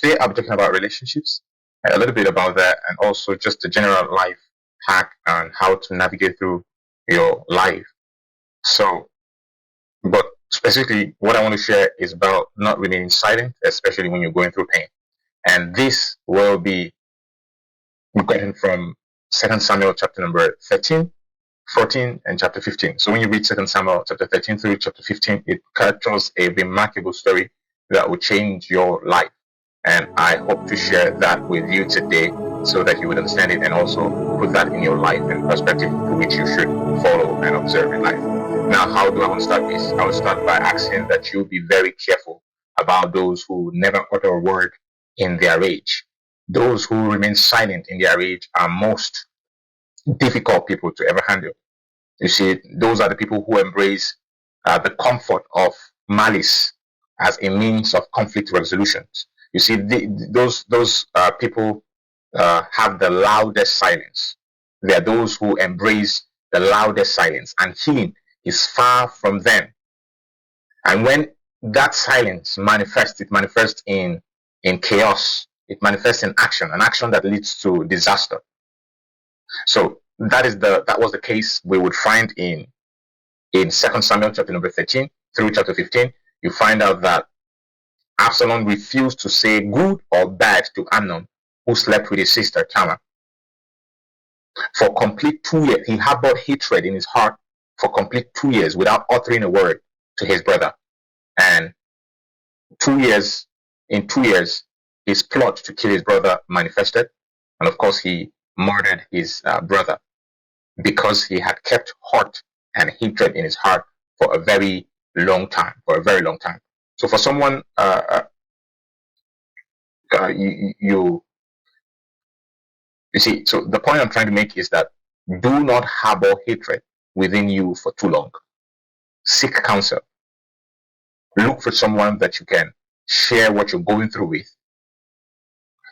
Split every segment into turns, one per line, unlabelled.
today I'll be talking about relationships, a little bit about that, and also just a general life hack on how to navigate through your life. So, but specifically, what I want to share is about not remaining silent, especially when you're going through pain. And this will be getting from 2 Samuel chapter number 13, 14, and chapter 15. So when you read 2 Samuel chapter 13 through chapter 15, it captures a remarkable story that will change your life. And I hope to share that with you today so that you would understand it and also put that in your life and perspective to which you should follow and observe in life. Now, how do I want to start this? I will start by asking that you be very careful about those who never utter a word in their rage. Those who remain silent in their rage are most difficult people to ever handle. You see, those are the people who embrace the comfort of malice as a means of conflict resolutions. You see, those people have the loudest silence. They are those who embrace the loudest silence, and healing is far from them. And when that silence manifests, it manifests in chaos. It manifests in action, an action that leads to disaster. So that was the case we would find in 2 Samuel chapter number 13 through chapter 15. You find out that Absalom refused to say good or bad to Amnon, who slept with his sister Tamar. For complete 2 years, he harbored hatred in his heart for complete 2 years without uttering a word to his brother. And in 2 years, his plot to kill his brother manifested. And of course, he murdered his brother because he had kept hurt and hatred in his heart for a very long time. So for someone, you see, so the point I'm trying to make is that do not harbor hatred within you for too long. Seek counsel. Look for someone that you can share what you're going through with.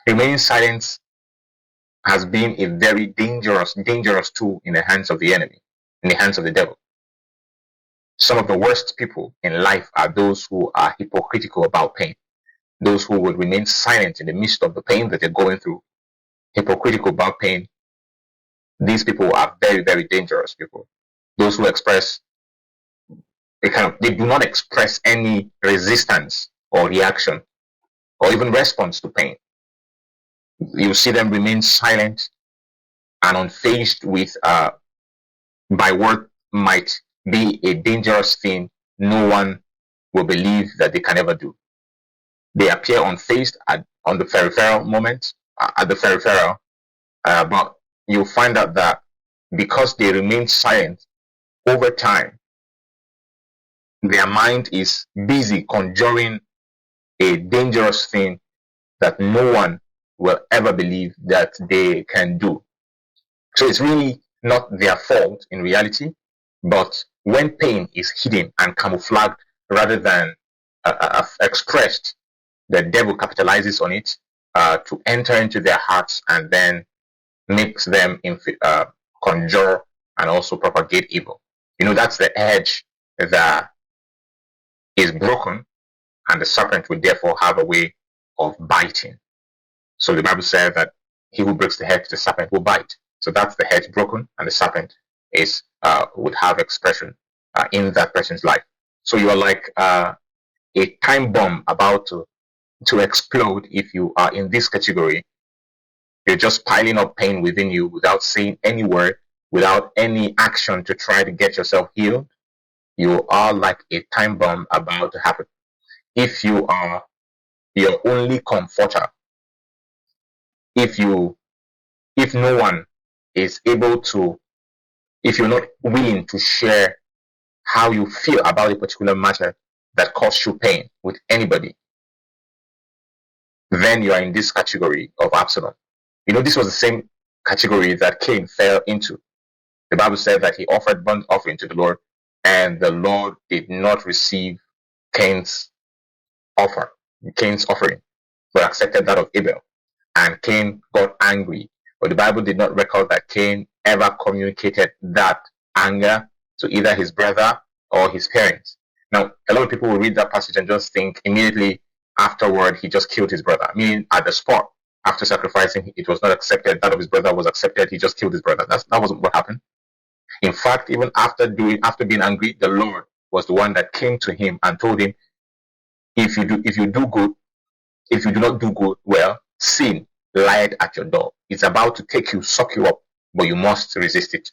Remaining silent has been a very dangerous tool in the hands of the enemy, in the hands of the devil. Some of the worst people in life are those who are hypocritical about pain, those who would remain silent in the midst of the pain that they're going through. Hypocritical about pain. These people are very, very dangerous people. Those who they do not express any resistance or reaction or even response to pain. You see them remain silent and unfazed with by what might be a dangerous thing no one will believe that they can ever do. They appear unfazed on the peripheral moment, but you'll find out that because they remain silent over time, their mind is busy conjuring a dangerous thing that no one will ever believe that they can do. So it's really not their fault in reality, but when pain is hidden and camouflaged rather than expressed, the devil capitalizes on it to enter into their hearts and then makes them conjure and also propagate evil. That's the edge that is broken, and the serpent will therefore have a way of biting. So the Bible says that he who breaks the hedge, the serpent will bite. So that's the hedge broken, and the serpent would have expression in that person's life. So you are like a time bomb about to explode if you are in this category. You're just piling up pain within you without saying any word, without any action to try to get yourself healed. You are like a time bomb about to happen. If you are your only comforter, if no one is able to, if you're not willing to share how you feel about a particular matter that caused you pain with anybody, then you are in this category of Absalom. This was the same category that Cain fell into. The Bible said that he offered burnt offering to the Lord, and the Lord did not receive Cain's offering, but accepted that of Abel. And Cain got angry. But the Bible did not record that Cain ever communicated that anger to either his brother or his parents. Now, a lot of people will read that passage and just think immediately afterward, he just killed his brother. Meaning, at the spot, after sacrificing, it was not accepted. That of his brother was accepted. He just killed his brother. That wasn't what happened. In fact, even after being angry, the Lord was the one that came to him and told him, if you do good, if you do not do good, well, sin lied at your door. It's about to take you, suck you up, but you must resist it.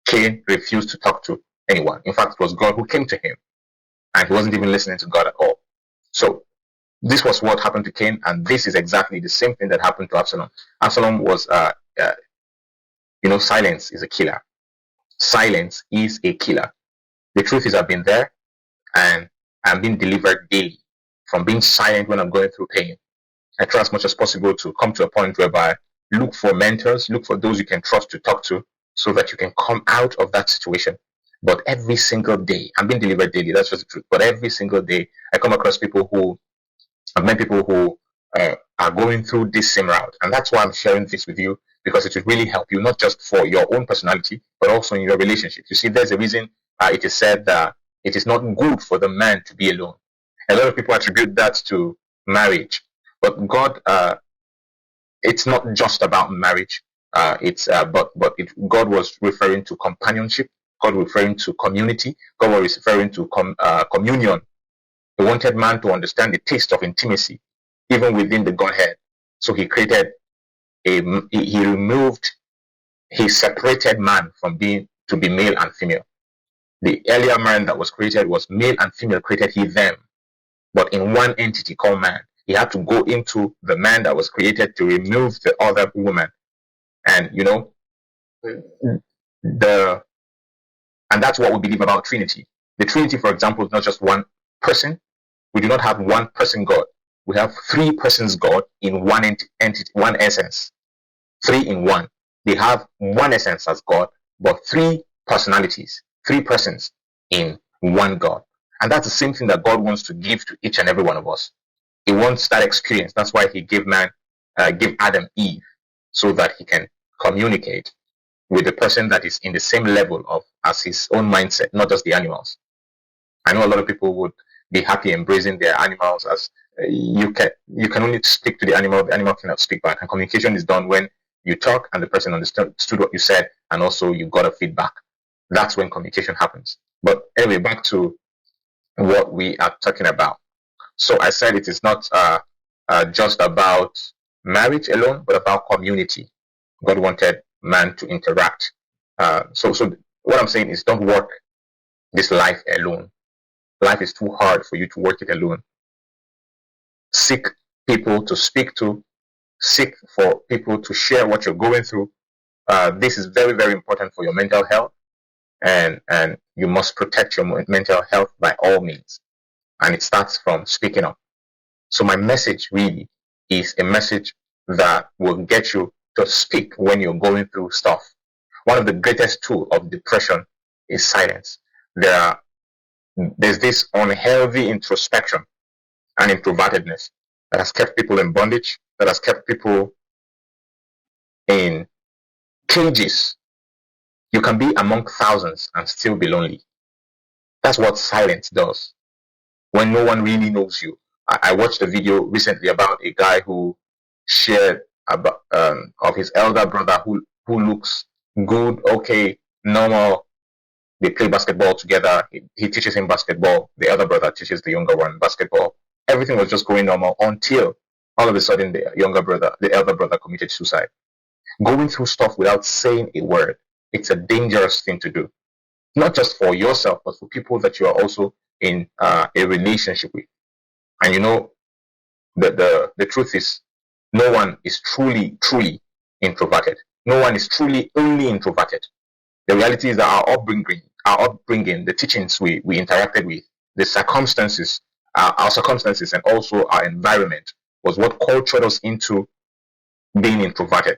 Cain refused to talk to anyone. In fact, it was God who came to him, and he wasn't even listening to God at all. So this was what happened to Cain, and this is exactly the same thing that happened to Absalom. Absalom was, silence is a killer. Silence is a killer. The truth is, I've been there, and I'm being delivered daily from being silent when I'm going through pain. I try as much as possible to come to a point whereby look for mentors, look for those you can trust to talk to, so that you can come out of that situation. But every single day, I'm being delivered daily, that's just the truth. But every single day, I come across I've met people who are going through this same route. And that's why I'm sharing this with you, because it will really help you, not just for your own personality, but also in your relationship. You see, there's a reason it is said that it is not good for the man to be alone. A lot of people attribute that to marriage. But God, it's not just about marriage. God was referring to companionship. God was referring to community. God was referring to communion. He wanted man to understand the taste of intimacy, even within the Godhead. So he separated man from being to be male and female. The earlier man that was created was male and female, created he them, but in one entity called man. He had to go into the man that was created to remove the other woman. And and that's what we believe about Trinity. The Trinity, for example, is not just one person. We do not have one person God. We have three persons God in one entity, one essence. Three in one. They have one essence as God, but three personalities, three persons in one God. And that's the same thing that God wants to give to each and every one of us. He wants that experience. That's why he gave Adam Eve, so that he can communicate with the person that is in the same level as his own mindset, not just the animals. I know a lot of people would be happy embracing their animals as you can only speak to the animal cannot speak back. And communication is done when you talk and the person understood what you said, and also you got a feedback. That's when communication happens. But anyway, back to what we are talking about. So I said it is not just about marriage alone, but about community. God wanted man to interact. So what I'm saying is, don't work this life alone. Life is too hard for you to work it alone. Seek people to speak to. Seek for people to share what you're going through. This is very, very important for your mental health, and you must protect your mental health by all means. And it starts from speaking up. So my message really is a message that will get you to speak when you're going through stuff. One of the greatest tools of depression is silence. There's this unhealthy introspection and introvertedness that has kept people in bondage, that has kept people in cages. You can be among thousands and still be lonely. That's what silence does. When no one really knows you. I watched a video recently about a guy who shared about of his elder brother who looks good, okay, normal. They play basketball together. He teaches him basketball. The other brother teaches the younger one basketball. Everything was just going normal until all of a sudden the elder brother committed suicide. Going through stuff without saying a word, it's a dangerous thing to do. Not just for yourself, but for people that you are also in a relationship with. And the truth is, no one is truly introverted. No one is truly only introverted. The reality is that our upbringing, the teachings we interacted with, the circumstances, our circumstances, and also our environment was what cultured us into being introverted.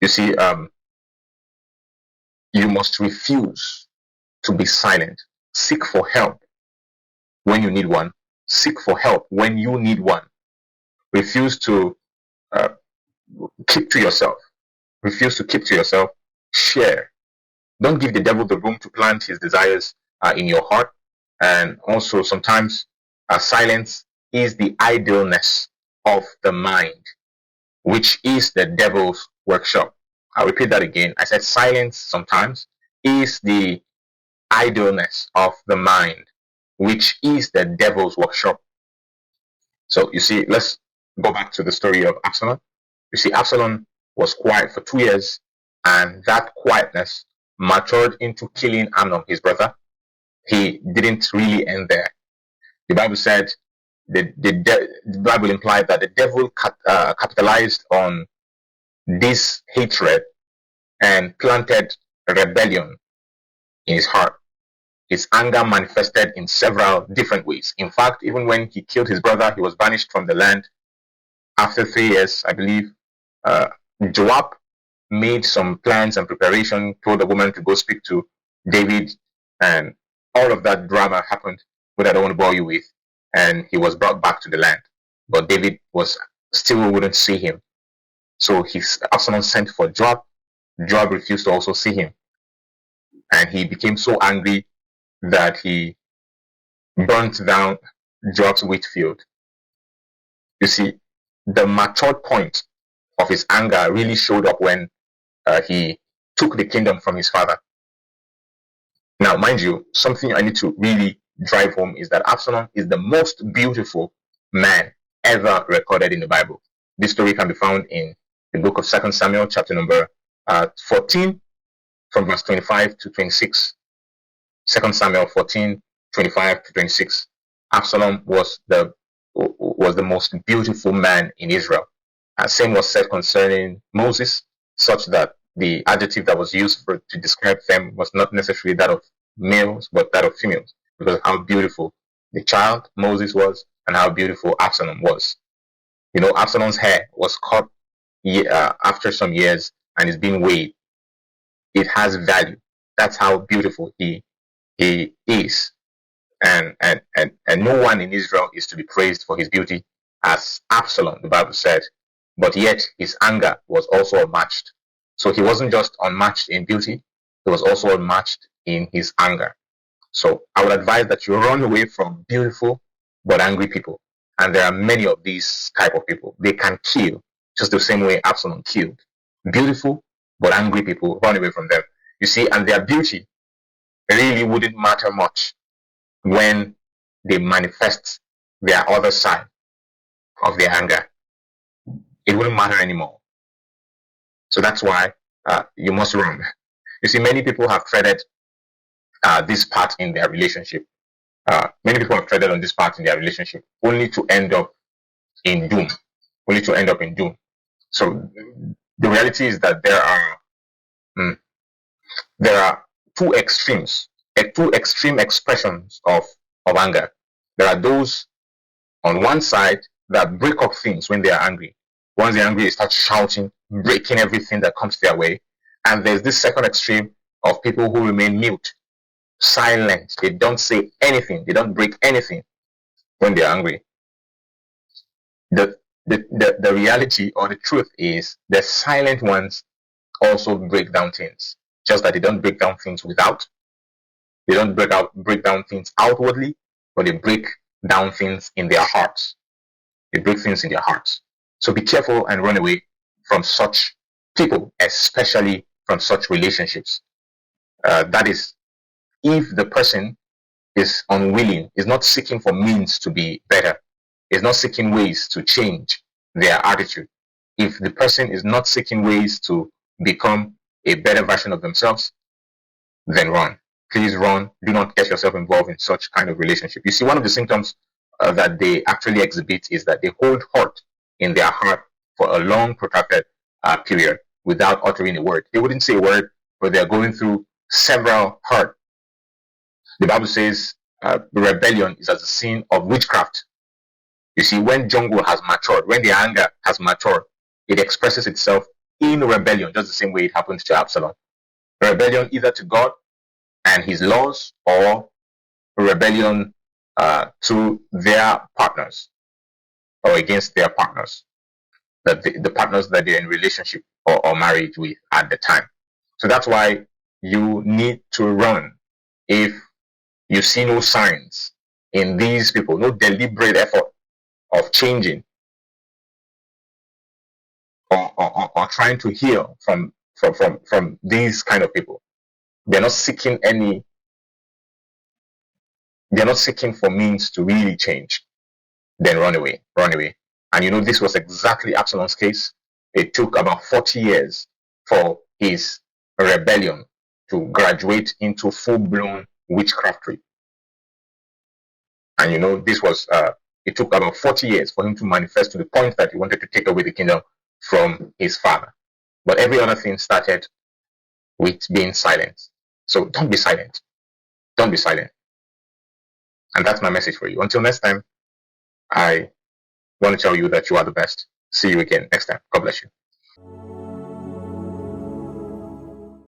You see, you must refuse to be silent. Seek for help when you need one. Seek for help when you need one. Refuse to keep to yourself. Refuse to keep to yourself. Share. Don't give the devil the room to plant his desires in your heart. And also, sometimes Silence is the idleness of the mind, which is the devil's workshop. I'll repeat that again. I said silence sometimes is the idleness of the mind, which is the devil's workshop. So you see, let's go back to the story of Absalom. You see, Absalom was quiet for 2 years, and that quietness matured into killing Amnon, his brother. He didn't really end there. The Bible said, the Bible implied that the devil capitalized on this hatred and planted rebellion in his heart. His anger manifested in several different ways. In fact, even when he killed his brother, he was banished from the land. After 3 years, I believe, Joab made some plans and preparation, told the woman to go speak to David, and all of that drama happened, but I don't want to bore you with. And he was brought back to the land. But David was still wouldn't see him. So Absalom sent for Joab. Joab refused to also see him. And he became so angry that he burnt down Joab's wheat field. You see, the matured point of his anger really showed up when he took the kingdom from his father. Now, mind you, something I need to really drive home is that Absalom is the most beautiful man ever recorded in the Bible. This story can be found in the book of 2 Samuel, chapter number 14, from verse 25 to 26. 2 Samuel 14, 25 to 26. Absalom was the most beautiful man in Israel. Same was said concerning Moses, such that the adjective that was used to describe them was not necessarily that of males, but that of females, because of how beautiful the child Moses was and how beautiful Absalom was. You know, Absalom's hair was cut after some years and is being weighed. It has value. That's how beautiful he is. And no one in Israel is to be praised for his beauty as Absalom, the Bible said. But yet his anger was also unmatched. So he wasn't just unmatched in beauty, he was also unmatched in his anger. So I would advise that you run away from beautiful but angry people. And there are many of these type of people. They can kill just the same way Absalom killed. Beautiful but angry people, run away from them. You see, and their beauty really wouldn't matter much when they manifest their other side of their anger. It wouldn't matter anymore. So that's why you must run. You see, many people have treaded this part in their relationship. Many people have treaded on this part in their relationship only to end up in doom. Only to end up in doom. So the reality is that there are two extremes, two extreme expressions of anger. There are those on one side that break up things when they are angry. Once they're angry, they start shouting, breaking everything that comes their way. And there's this second extreme of people who remain mute, silent. They don't say anything. They don't break anything when they're angry. The reality or the truth is the silent ones also break down things. Just that they don't break down things without. They don't break down things outwardly, but they break down things in their hearts. They break things in their hearts. So be careful and run away from such people, especially from such relationships. That is, if the person is unwilling, is not seeking for means to be better, is not seeking ways to change their attitude. If the person is not seeking ways to become a better version of themselves, then run. Please run. Do not get yourself involved in such kind of relationship. You see, one of the symptoms that they actually exhibit is that they hold hurt in their heart for a long, protracted period without uttering a word. They wouldn't say a word, but they're going through several hurt. The Bible says rebellion is as a sin of witchcraft. You see, when jungle has matured, when the anger has matured, it expresses itself in rebellion, just the same way it happened to Absalom. Rebellion either to God and his laws, or rebellion to their partners or against their partners, the partners that they're in relationship or marriage with at the time. So that's why you need to run. If you see no signs in these people, no deliberate effort of changing or trying to heal from these kind of people. They're not seeking any, they're not seeking for means to really change. Then run away, run away. And you know, this was exactly Absalom's case. It took about 40 years for his rebellion to graduate into full-blown witchcraftry. And you know, this was it took about 40 years for him to manifest to the point that he wanted to take away the kingdom from his father. But every other thing started with being silent. So don't be silent. Don't be silent. And that's my message for you. Until next time, I want to tell you that you are the best. See you again next time. God bless you.